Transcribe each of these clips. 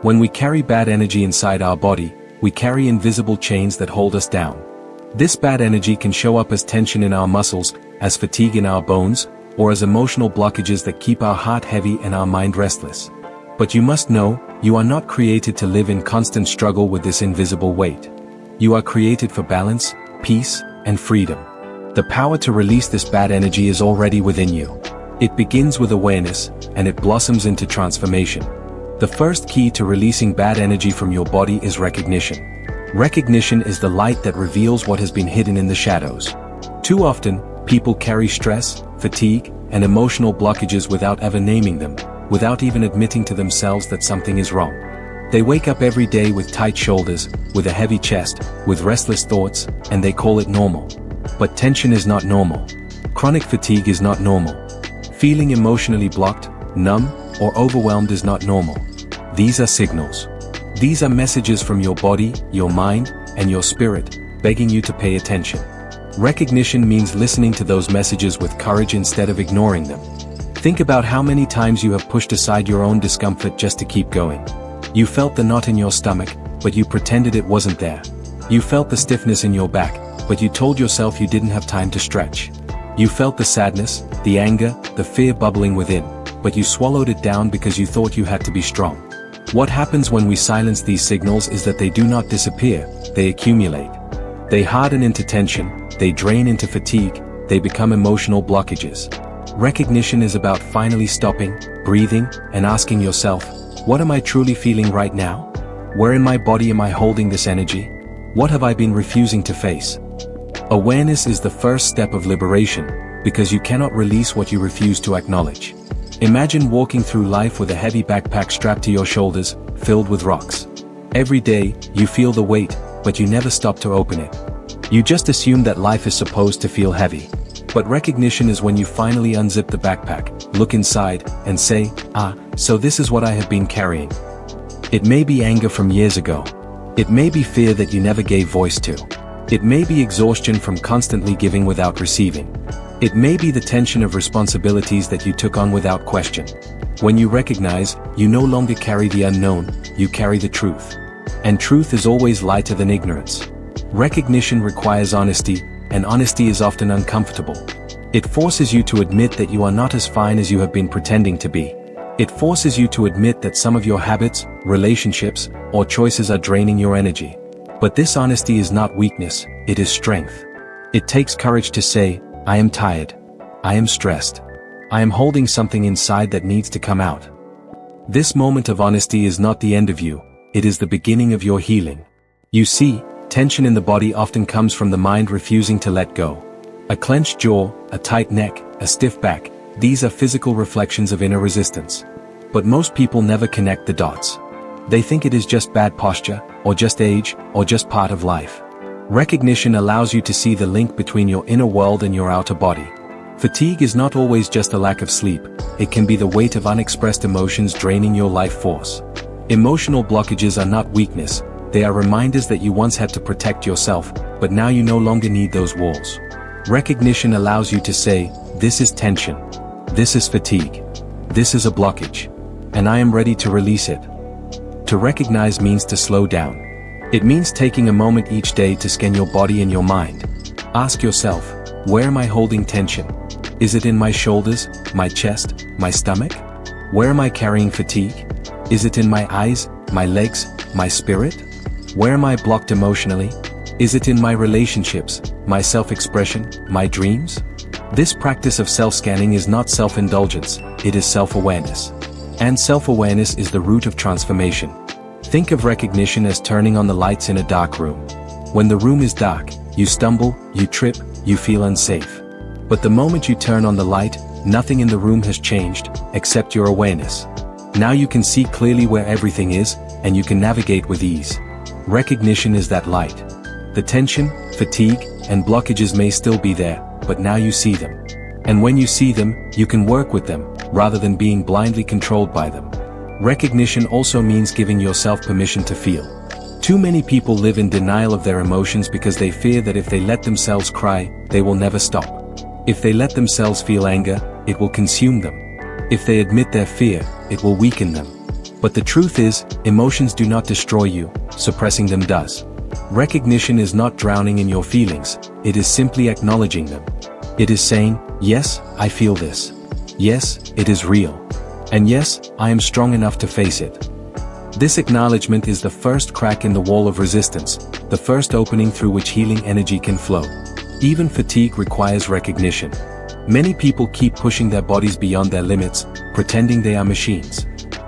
When we carry bad energy inside our body, we carry invisible chains that hold us down. This bad energy can show up as tension in our muscles, as fatigue in our bones, or as emotional blockages that keep our heart heavy and our mind restless. But you must know, you are not created to live in constant struggle with this invisible weight. You are created for balance, peace, and freedom. The power to release this bad energy is already within you. It begins with awareness, and it blossoms into transformation. The first key to releasing bad energy from your body is recognition. Recognition is the light that reveals what has been hidden in the shadows. Too often, people carry stress, fatigue, and emotional blockages without ever naming them, without even admitting to themselves that something is wrong. They wake up every day with tight shoulders, with a heavy chest, with restless thoughts, and they call it normal. But tension is not normal. Chronic fatigue is not normal. Feeling emotionally blocked, numb, or overwhelmed is not normal. These are signals. These are messages from your body, your mind, and your spirit, begging you to pay attention. Recognition means listening to those messages with courage instead of ignoring them. Think about how many times you have pushed aside your own discomfort just to keep going. You felt the knot in your stomach, but you pretended it wasn't there. You felt the stiffness in your back, but you told yourself you didn't have time to stretch. You felt the sadness, the anger, the fear bubbling within, but you swallowed it down because you thought you had to be strong. What happens when we silence these signals is that they do not disappear, they accumulate. They harden into tension, they drain into fatigue, they become emotional blockages. Recognition is about finally stopping, breathing, and asking yourself, what am I truly feeling right now? Where in my body am I holding this energy? What have I been refusing to face? Awareness is the first step of liberation, because you cannot release what you refuse to acknowledge. Imagine walking through life with a heavy backpack strapped to your shoulders, filled with rocks. Every day, you feel the weight, but you never stop to open it. You just assume that life is supposed to feel heavy. But recognition is when you finally unzip the backpack, look inside, and say, so this is what I have been carrying. It may be anger from years ago. It may be fear that you never gave voice to. It may be exhaustion from constantly giving without receiving. It may be the tension of responsibilities that you took on without question. When you recognize, you no longer carry the unknown, you carry the truth. And truth is always lighter than ignorance. Recognition requires honesty, and honesty is often uncomfortable. It forces you to admit that you are not as fine as you have been pretending to be. It forces you to admit that some of your habits, relationships, or choices are draining your energy. But this honesty is not weakness, it is strength. It takes courage to say, I am tired. I am stressed. I am holding something inside that needs to come out. This moment of honesty is not the end of you, it is the beginning of your healing. You see, tension in the body often comes from the mind refusing to let go. A clenched jaw, a tight neck, a stiff back, these are physical reflections of inner resistance. But most people never connect the dots. They think it is just bad posture, or just age, or just part of life. Recognition allows you to see the link between your inner world and your outer body. Fatigue is not always just a lack of sleep, it can be the weight of unexpressed emotions draining your life force. Emotional blockages are not weakness, they are reminders that you once had to protect yourself, but now you no longer need those walls. Recognition allows you to say, this is tension. This is fatigue. This is a blockage. And I am ready to release it. To recognize means to slow down. It means taking a moment each day to scan your body and your mind. Ask yourself, where am I holding tension? Is it in my shoulders, my chest, my stomach? Where am I carrying fatigue? Is it in my eyes, my legs, my spirit? Where am I blocked emotionally? Is it in my relationships, my self-expression, my dreams? This practice of self-scanning is not self-indulgence, it is self-awareness. And self-awareness is the root of transformation. Think of recognition as turning on the lights in a dark room. When the room is dark, you stumble, you trip, you feel unsafe. But the moment you turn on the light, nothing in the room has changed, except your awareness. Now you can see clearly where everything is, and you can navigate with ease. Recognition is that light. The tension, fatigue, and blockages may still be there, but now you see them. And when you see them, you can work with them, rather than being blindly controlled by them. Recognition also means giving yourself permission to feel. Too many people live in denial of their emotions because they fear that if they let themselves cry, they will never stop. If they let themselves feel anger, it will consume them. If they admit their fear, it will weaken them. But the truth is, emotions do not destroy you, suppressing them does. Recognition is not drowning in your feelings, it is simply acknowledging them. It is saying, yes, I feel this. Yes, it is real. And yes, I am strong enough to face it. This acknowledgement is the first crack in the wall of resistance, the first opening through which healing energy can flow. Even fatigue requires recognition. Many people keep pushing their bodies beyond their limits, pretending they are machines.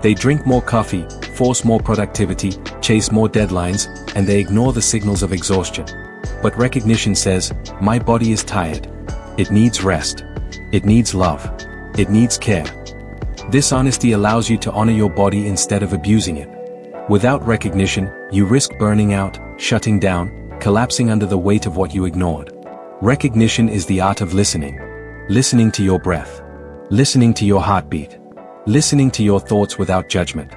They drink more coffee, force more productivity, chase more deadlines, and they ignore the signals of exhaustion. But recognition says, my body is tired. It needs rest. It needs love. It needs care. This honesty allows you to honor your body instead of abusing it. Without recognition, you risk burning out, shutting down, collapsing under the weight of what you ignored. Recognition is the art of listening. Listening to your breath. Listening to your heartbeat. Listening to your thoughts without judgment.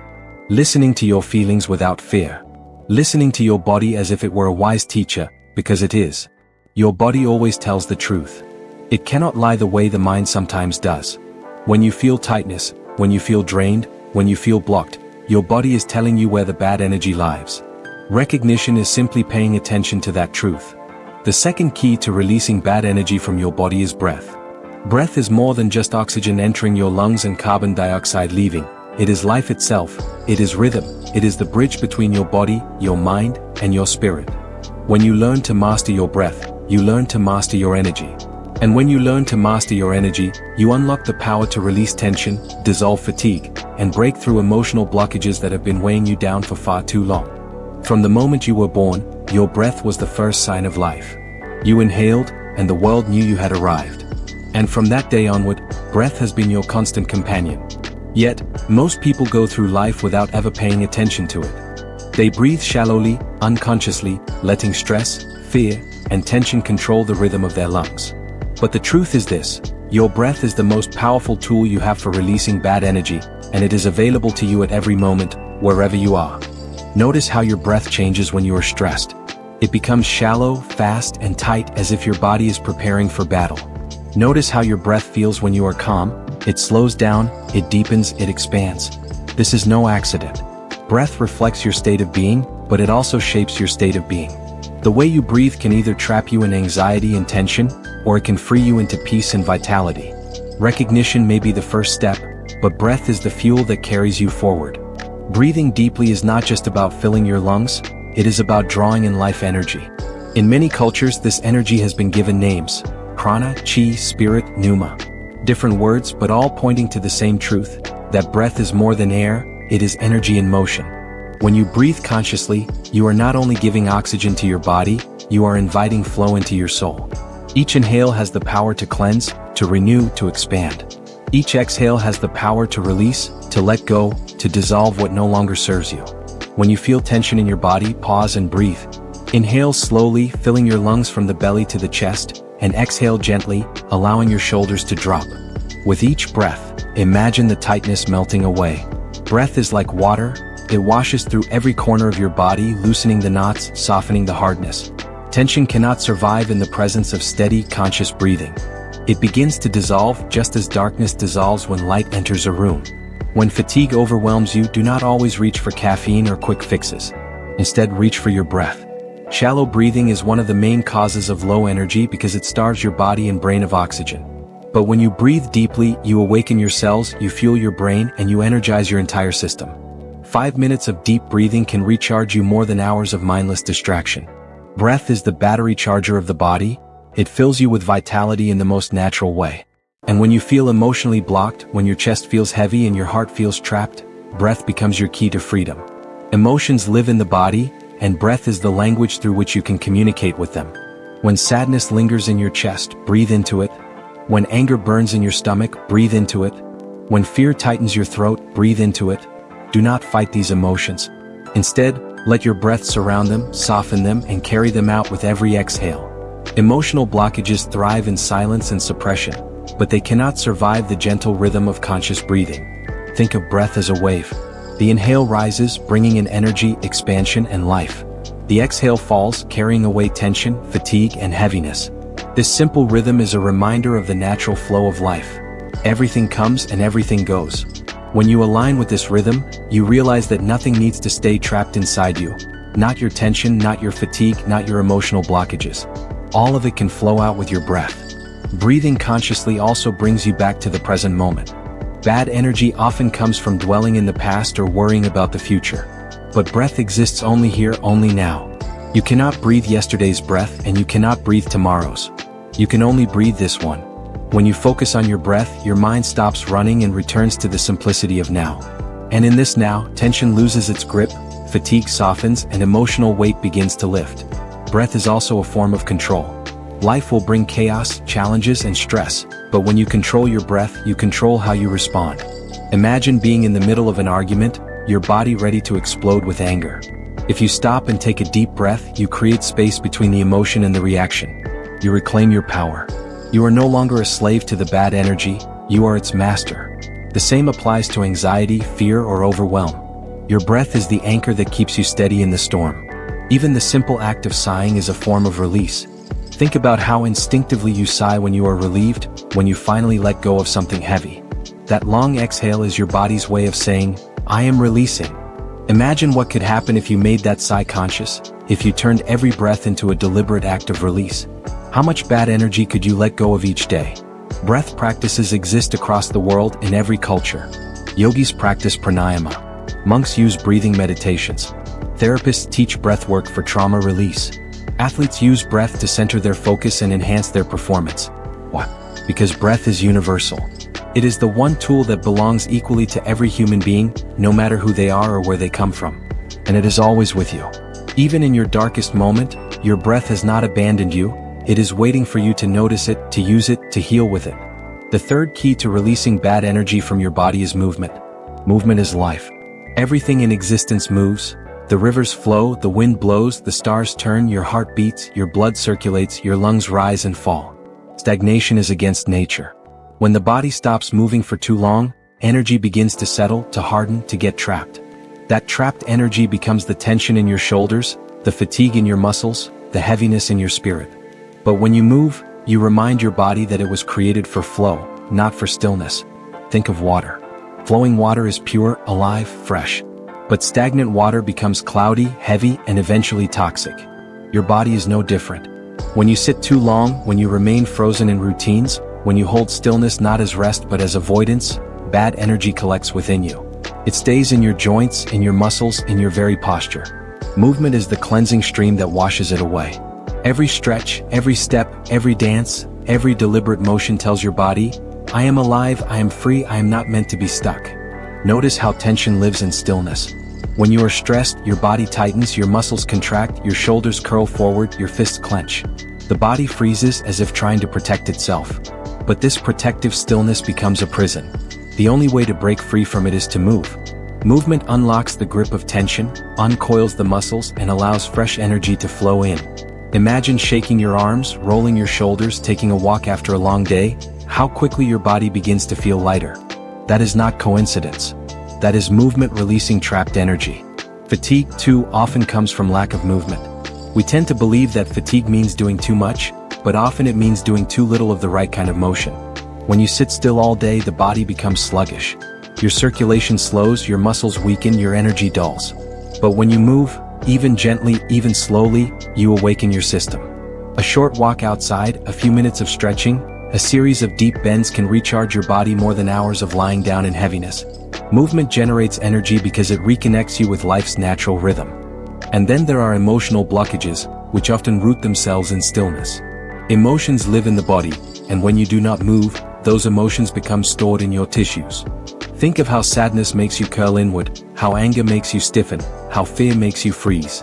Listening to your feelings without fear. Listening to your body as if it were a wise teacher, because it is. Your body always tells the truth. It cannot lie the way the mind sometimes does. When you feel tightness, when you feel drained, when you feel blocked, your body is telling you where the bad energy lies. Recognition is simply paying attention to that truth. The second key to releasing bad energy from your body is breath. Breath is more than just oxygen entering your lungs and carbon dioxide leaving. It is life itself. It is rhythm. It is the bridge between your body, your mind, and your spirit. When you learn to master your breath, you learn to master your energy. And when you learn to master your energy, you unlock the power to release tension, dissolve fatigue, and break through emotional blockages that have been weighing you down for far too long. From the moment you were born, your breath was the first sign of life. You inhaled, and the world knew you had arrived. And from that day onward, breath has been your constant companion. Yet, most people go through life without ever paying attention to it. They breathe shallowly, unconsciously, letting stress, fear, and tension control the rhythm of their lungs. But the truth is this, your breath is the most powerful tool you have for releasing bad energy, and it is available to you at every moment, wherever you are. Notice how your breath changes when you are stressed. It becomes shallow, fast, and tight as if your body is preparing for battle. Notice how your breath feels when you are calm. It slows down, it deepens, it expands. This is no accident. Breath reflects your state of being, but it also shapes your state of being. The way you breathe can either trap you in anxiety and tension, or it can free you into peace and vitality. Recognition may be the first step, but breath is the fuel that carries you forward. Breathing deeply is not just about filling your lungs, it is about drawing in life energy. In many cultures, this energy has been given names: prana, chi, spirit, pneuma. Different words, but all pointing to the same truth, that breath is more than air, it is energy in motion. When you breathe consciously, you are not only giving oxygen to your body, you are inviting flow into your soul. Each inhale has the power to cleanse, to renew, to expand. Each exhale has the power to release, to let go, to dissolve what no longer serves you. When you feel tension in your body, pause and breathe. Inhale slowly, filling your lungs from the belly to the chest, and exhale gently, allowing your shoulders to drop. With each breath, imagine the tightness melting away. Breath is like water, it washes through every corner of your body, loosening the knots, softening the hardness. Tension cannot survive in the presence of steady, conscious breathing. It begins to dissolve just as darkness dissolves when light enters a room. When fatigue overwhelms you, do not always reach for caffeine or quick fixes. Instead, reach for your breath. Shallow breathing is one of the main causes of low energy because it starves your body and brain of oxygen. But when you breathe deeply, you awaken your cells, you fuel your brain, and you energize your entire system. 5 minutes of deep breathing can recharge you more than hours of mindless distraction. Breath is the battery charger of the body. It fills you with vitality in the most natural way. And when you feel emotionally blocked, when your chest feels heavy and your heart feels trapped, breath becomes your key to freedom. Emotions live in the body, and breath is the language through which you can communicate with them. When sadness lingers in your chest, breathe into it. When anger burns in your stomach, breathe into it. When fear tightens your throat, breathe into it. Do not fight these emotions. Instead, let your breath surround them, soften them, and carry them out with every exhale. Emotional blockages thrive in silence and suppression, but they cannot survive the gentle rhythm of conscious breathing. Think of breath as a wave. The inhale rises, bringing in energy, expansion, and life. The exhale falls, carrying away tension, fatigue, and heaviness. This simple rhythm is a reminder of the natural flow of life. Everything comes and everything goes. When you align with this rhythm, you realize that nothing needs to stay trapped inside you. Not your tension, not your fatigue, not your emotional blockages. All of it can flow out with your breath. Breathing consciously also brings you back to the present moment. Bad energy often comes from dwelling in the past or worrying about the future. But breath exists only here, only now. You cannot breathe yesterday's breath and you cannot breathe tomorrow's. You can only breathe this one. When you focus on your breath, your mind stops running and returns to the simplicity of now. And in this now, tension loses its grip, fatigue softens, and emotional weight begins to lift. Breath is also a form of control. Life will bring chaos, challenges, and stress, but when you control your breath, you control how you respond. Imagine being in the middle of an argument, your body ready to explode with anger. If you stop and take a deep breath, you create space between the emotion and the reaction. You reclaim your power. You are no longer a slave to the bad energy, you are its master. The same applies to anxiety, fear, or overwhelm. Your breath is the anchor that keeps you steady in the storm. Even the simple act of sighing is a form of release. Think about how instinctively you sigh when you are relieved, when you finally let go of something heavy. That long exhale is your body's way of saying, I am releasing. Imagine what could happen if you made that sigh conscious, if you turned every breath into a deliberate act of release. How much bad energy could you let go of each day? Breath practices exist across the world in every culture. Yogis practice pranayama. Monks use breathing meditations. Therapists teach breath work for trauma release. Athletes use breath to center their focus and enhance their performance. Why? Because breath is universal. It is the one tool that belongs equally to every human being, no matter who they are or where they come from. And it is always with you. Even in your darkest moment, your breath has not abandoned you. It is waiting for you to notice it, to use it, to heal with it. The third key to releasing bad energy from your body is movement. Movement is life. Everything in existence moves. The rivers flow, the wind blows, the stars turn, your heart beats, your blood circulates, your lungs rise and fall. Stagnation is against nature. When the body stops moving for too long, energy begins to settle, to harden, to get trapped. That trapped energy becomes the tension in your shoulders, the fatigue in your muscles, the heaviness in your spirit. But when you move, you remind your body that it was created for flow, not for stillness. Think of water. Flowing water is pure, alive, fresh. But stagnant water becomes cloudy, heavy, and eventually toxic. Your body is no different. When you sit too long, when you remain frozen in routines, when you hold stillness not as rest but as avoidance, bad energy collects within you. It stays in your joints, in your muscles, in your very posture. Movement is the cleansing stream that washes it away. Every stretch, every step, every dance, every deliberate motion tells your body, I am alive, I am free, I am not meant to be stuck. Notice how tension lives in stillness. When you are stressed, your body tightens, your muscles contract, your shoulders curl forward, your fists clench. The body freezes as if trying to protect itself. But this protective stillness becomes a prison. The only way to break free from it is to move. Movement unlocks the grip of tension, uncoils the muscles, and allows fresh energy to flow in. Imagine shaking your arms, rolling your shoulders, taking a walk after a long day. How quickly your body begins to feel lighter. That is not coincidence. That is movement releasing trapped energy. Fatigue, too, often comes from lack of movement. We tend to believe that fatigue means doing too much, but often it means doing too little of the right kind of motion. When you sit still all day, the body becomes sluggish. Your circulation slows, your muscles weaken, your energy dulls. But when you move, even gently, even slowly, you awaken your system. A short walk outside, a few minutes of stretching, a series of deep bends can recharge your body more than hours of lying down in heaviness. Movement generates energy because it reconnects you with life's natural rhythm. And then there are emotional blockages, which often root themselves in stillness. Emotions live in the body, and when you do not move, those emotions become stored in your tissues. Think of how sadness makes you curl inward, how anger makes you stiffen, how fear makes you freeze.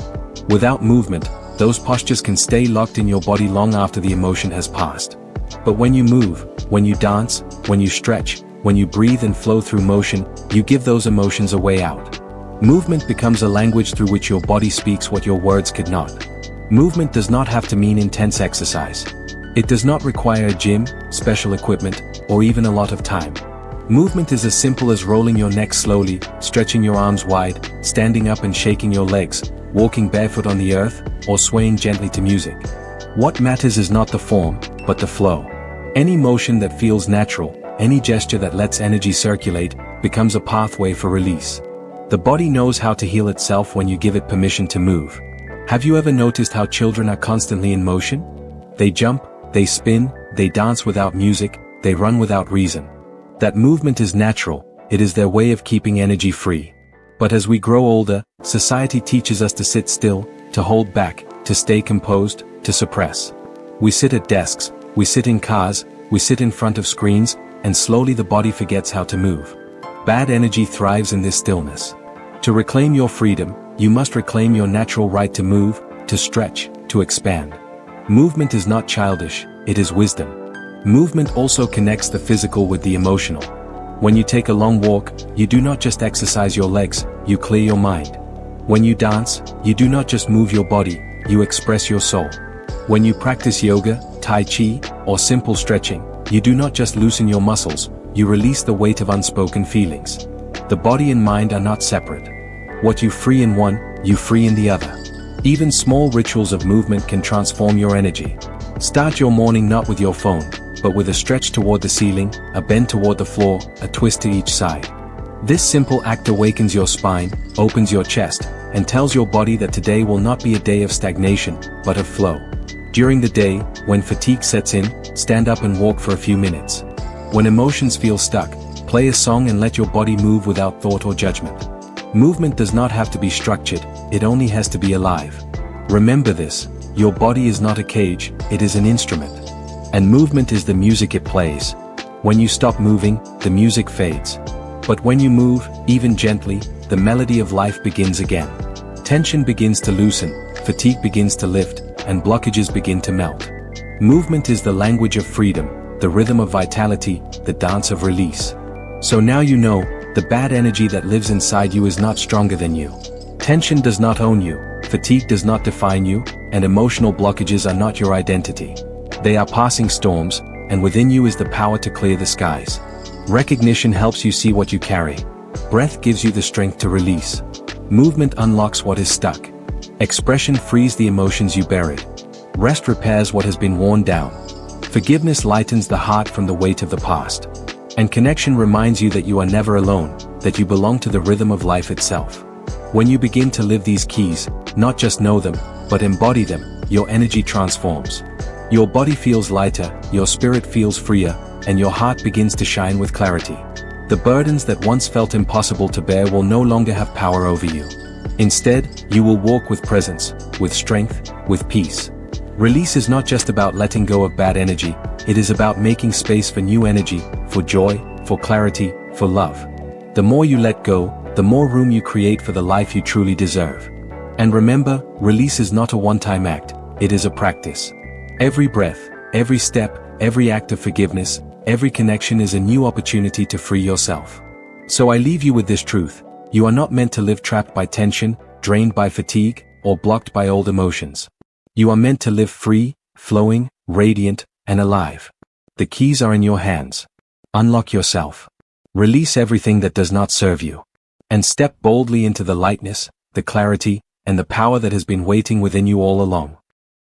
Without movement, those postures can stay locked in your body long after the emotion has passed. But when you move, when you dance, when you stretch, when you breathe and flow through motion, you give those emotions a way out. Movement becomes a language through which your body speaks what your words could not. Movement does not have to mean intense exercise. It does not require a gym, special equipment, or even a lot of time. Movement is as simple as rolling your neck slowly, stretching your arms wide, standing up and shaking your legs, walking barefoot on the earth, or swaying gently to music. What matters is not the form, but the flow. Any motion that feels natural, any gesture that lets energy circulate, becomes a pathway for release. The body knows how to heal itself when you give it permission to move. Have you ever noticed how children are constantly in motion? They jump, they spin, they dance without music, they run without reason. That movement is natural, it is their way of keeping energy free. But as we grow older, society teaches us to sit still, to hold back, to stay composed, to suppress. We sit at desks, we sit in cars, we sit in front of screens, and slowly the body forgets how to move. Bad energy thrives in this stillness. To reclaim your freedom, you must reclaim your natural right to move, to stretch, to expand. Movement is not childish, it is wisdom. Movement also connects the physical with the emotional. When you take a long walk, you do not just exercise your legs, you clear your mind. When you dance, you do not just move your body, you express your soul. When you practice yoga, tai chi, or simple stretching, you do not just loosen your muscles, you release the weight of unspoken feelings. The body and mind are not separate. What you free in one, you free in the other. Even small rituals of movement can transform your energy. Start your morning not with your phone, but with a stretch toward the ceiling, a bend toward the floor, a twist to each side. This simple act awakens your spine, opens your chest, and tells your body that today will not be a day of stagnation, but of flow. During the day, when fatigue sets in, stand up and walk for a few minutes. When emotions feel stuck, play a song and let your body move without thought or judgment. Movement does not have to be structured, it only has to be alive. Remember this, your body is not a cage, it is an instrument. And movement is the music it plays. When you stop moving, the music fades. But when you move, even gently, the melody of life begins again. Tension begins to loosen, fatigue begins to lift, and blockages begin to melt. Movement is the language of freedom, the rhythm of vitality, the dance of release. So now you know, the bad energy that lives inside you is not stronger than you. Tension does not own you, fatigue does not define you, and emotional blockages are not your identity. They are passing storms, and within you is the power to clear the skies. Recognition helps you see what you carry. Breath gives you the strength to release. Movement unlocks what is stuck. Expression frees the emotions you buried. Rest repairs what has been worn down. Forgiveness lightens the heart from the weight of the past. And connection reminds you that you are never alone, that you belong to the rhythm of life itself. When you begin to live these keys, not just know them, but embody them, your energy transforms. Your body feels lighter, your spirit feels freer, and your heart begins to shine with clarity. The burdens that once felt impossible to bear will no longer have power over you. Instead, you will walk with presence, with strength, with peace. Release is not just about letting go of bad energy, it is about making space for new energy, for joy, for clarity, for love. The more you let go, the more room you create for the life you truly deserve. And remember, release is not a one-time act, it is a practice. Every breath, every step, every act of forgiveness, every connection is a new opportunity to free yourself. So I leave you with this truth. You are not meant to live trapped by tension, drained by fatigue, or blocked by old emotions. You are meant to live free, flowing, radiant, and alive. The keys are in your hands. Unlock yourself. Release everything that does not serve you. And step boldly into the lightness, the clarity, and the power that has been waiting within you all along.